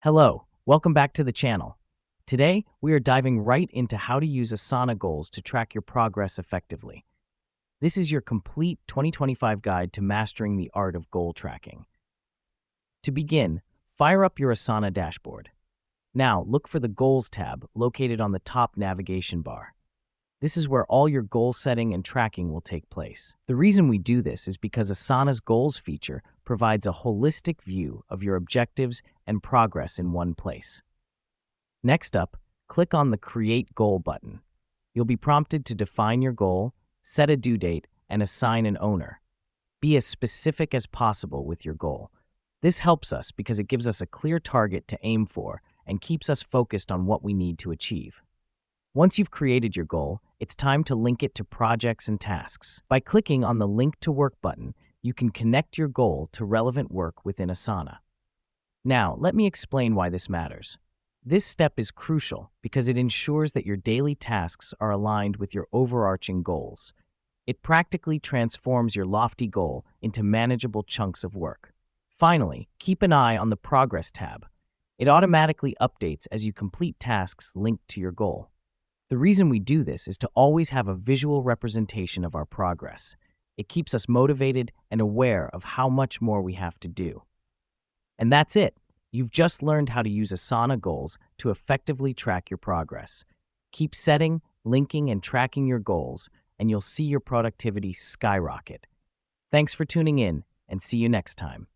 Hello, welcome back to the channel. Today, we are diving right into how to use Asana goals to track your progress effectively. This is your complete 2025 guide to mastering the art of goal tracking. To begin, fire up your Asana dashboard. Now, look for the Goals tab located on the top navigation bar. This is where all your goal setting and tracking will take place. The reason we do this is because Asana's Goals feature provides a holistic view of your objectives and progress in one place. Next up, click on the Create Goal button. You'll be prompted to define your goal, set a due date, and assign an owner. Be as specific as possible with your goal. This helps us because it gives us a clear target to aim for and keeps us focused on what we need to achieve. Once you've created your goal, it's time to link it to projects and tasks. By clicking on the Link to Work button, you can connect your goal to relevant work within Asana. Now, let me explain why this matters. This step is crucial because it ensures that your daily tasks are aligned with your overarching goals. It practically transforms your lofty goal into manageable chunks of work. Finally, keep an eye on the Progress tab. It automatically updates as you complete tasks linked to your goal. The reason we do this is to always have a visual representation of our progress. It keeps us motivated and aware of how much more we have to do. And that's it. You've just learned how to use Asana goals to effectively track your progress. Keep setting, linking, and tracking your goals, and you'll see your productivity skyrocket. Thanks for tuning in, and see you next time.